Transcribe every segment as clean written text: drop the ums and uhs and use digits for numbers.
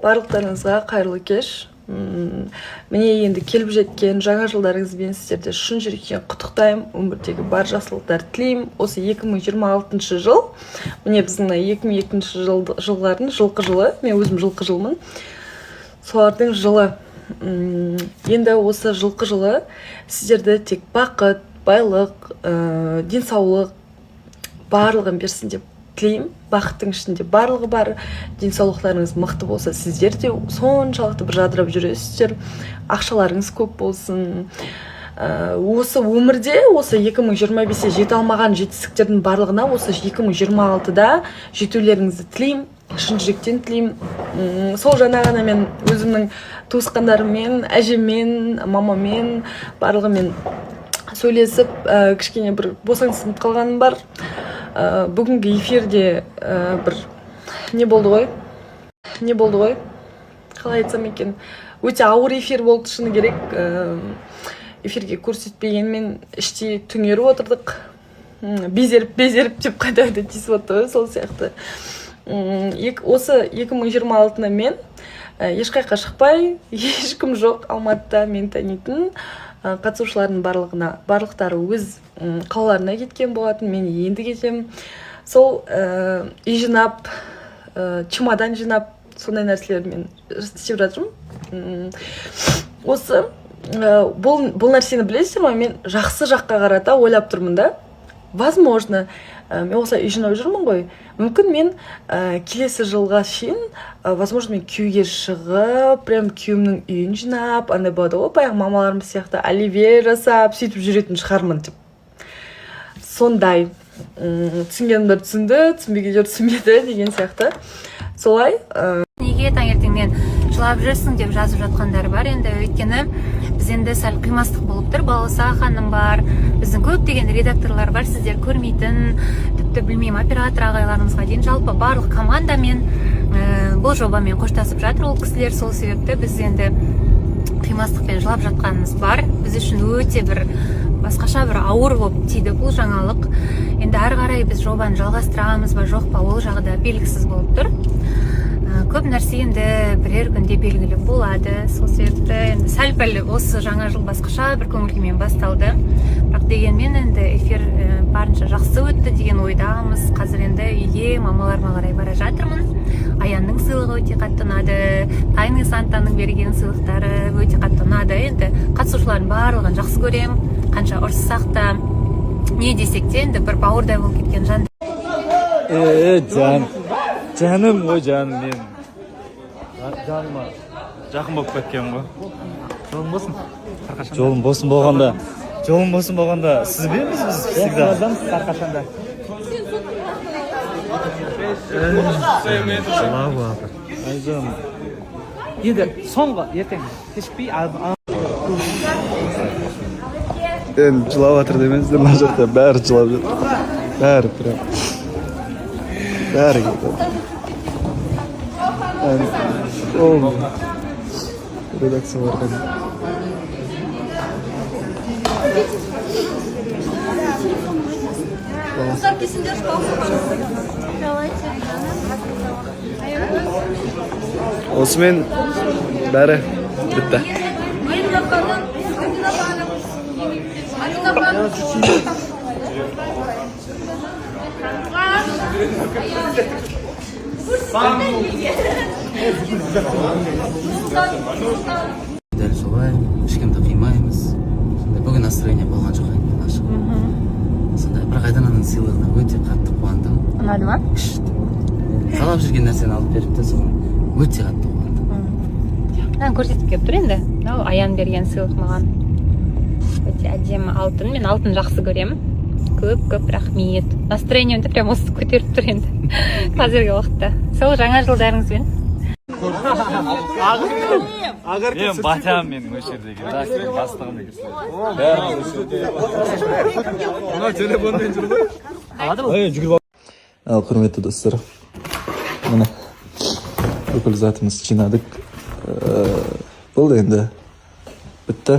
Барлықтарыңызға қайырлы кеш. Міне енді келіп жеткен жаңа жылдарыңызбен сіздерді шын жүректен құттықтаймын. Өмірдегі бар жақсылықтар тілеймін. Осы 2026 жыл. Міне біздің 2002 жылдардың жылқы жылы. Мен өзім жылқы жылмын. Солардың жылы. Енді осы жылқы жылы сіздерді тек бақыт, байлық, денсаулық барлығын берсін деп тілеймін. Бақыттың ішінде барлығы бар. Денсаулықтарыңыз мықты болса, сіздер де соншалықты бір жадырап жүресіздер. Ақшаларыңыз көп болсын. Осы өмірде, осы 2025-те жете алмаған жетістіктердің барлығына осы 2026-да жетулеріңізді тілеймін. Шын жүректен тілеймін. Сол жаңа ғана мен өзімнің туысқандарыммен, әжеммен, мамамен, барлығымен сөйлесіп, кішкене бір босаңсынып қалғаным бар. Бүгінгі эфирде бір не болды ғой? Қалай айтсам екен? Өте ауыр эфир болды, шыны керек. Эфирге көрсетпегенмен іштей түнеріп отырдық. Безеріп деп қайта-қайта тиісіп отыр, сол сияқты. Осы 2026-ны мен ешқайқа шықпай, ешкім жоқ Алматыда мен танитын қатысушылардың барлықтары өз қалаларына кеткен болатын. Мен енді кетемін. Сол үй жинап, чемодан жинап, сондай нәрселермен істеп жатырмын. Осы бұл нәрсені білесіздер ме? Мен жақсы жаққа қарата ойлап тұрмын да. Возможно, мен осылай үй жинап жүрмін ғой. Мүмкін мен келесі жылға шейін, возможно, мен күйеуге шығып, прям күйеуімнің үйін жинап, андай болады ғой, баяғы мамаларымыз сияқты оливье жасап, сөйтіп жүретін шығармын деп. Сондай. Түсінгенімдер түсінді, түсінбегендер түсінбеді деген сияқты. Солай. Неге таңертеңнен жылап жүрсің деп жазып жатқандар бар. Енді өйткені біз енді сәл қимастық болып тұр. Балауса ханым бар, біздің көптеген редакторлар бар, сіздер көрмейтін, тіпті білмеймін, оператор ағайларымызға дейін, жалпы барлық командамен бұл жобамен қоштасып жатыр ол кісілер. Сол себепті біз енді қимастықпен жылап жатқанымыз бар. Біз үшін өте бір басқаша бір ауыр болып тиді бұл жаңалық. Енді ары қарай біз жобаны жалғастырамыз ба жоқ па, ол жағы да белгісіз болып тұр. Көп нәрсе енді бірер күнде белгілі болады. Сол себепті енді сәл-пәл осы жаңа жыл басқаша бір көңіл-күймен басталды. Бірақ дегенмен енді эфир барынша жақсы өтті деген ойдамыз. Қазір енді үйге мамаларыма қарай бара жатырмын. Аянның сыйлығы өте қатты ұнады. Тайный Сантаның берген сыйлықтары өте қатты ұнады. Енді қатысушылардың барлығын жақсы көремін. Қанша ұрыссақ та, не десек те енді бір бауырдай болып кеткен жан. Жаным ғой, жаным мен. Жаныма жақын болып кеткен ғой. Жолым босын болғанда. Сіз берміз біз всегда. Сарқашанда. Жылап жатыр. Айжан. Енді соңғы ертең кешікпей Енді жылап жатыр демеңіздер, мына жақта бәрі жылап жатыр. Бәрі прям. Бәрі кетеді. Ол редакцияларға осымен бәрі бітті. Дәл солай, ешкімді қимаймыз. Бүгін настроение болған жоқ екен ашық. Сондай, бірақ Айдананың сыйлығына өте қатты қуандым. Ұнады ма? Талап жүрген нәрсені алып беріпті, соған өте қатты қуандым. Көрсетіп келіп тұр енді. Аян берген сыйлық маған өте әдемі алтын. Мен алтын жақсы көремін. Көп рахмет. Настроениемді прям осы көтеріп тұр енді қазіргі уақытта. Сол жаңа жылдарыңызбен. Мен батям менің өшер деген. Бастығым деген. Телефонмен жүр ғой. Ал құрметті достар, міне бүкіл затымыз жинадық. Болды енді. Бітті.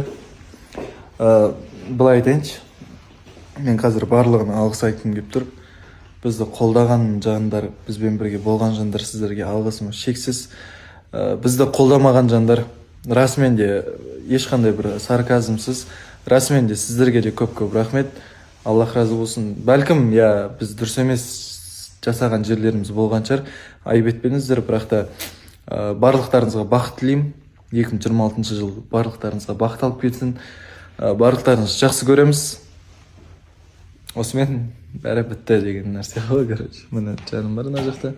Былай айтайыншы. Мен қазір барлығына алғыс айтқым келіп тұр. Бізді қолдаған жандар, бізбен бірге болған жандар, сіздерге алғысым шексіз. бізді қолдамаған жандар, расымен де ешқандай бір сарказмсыз, расымен де сіздерге де көп рахмет. Аллах разы болсын. Бәлкім, біз дұрыс емес жасаған жерлеріміз болған шығар, айып етпеңіздер, бірақ та барлықтарыңызға бақыт тілеймін. 2026 жыл барлықтарыңызға бақыт алып кетсін. Барлықтарыңызды жақсы көреміз. Осымен бәрі бітті деген нәрсе ғой, короче. Міне жаным бар мына жақта.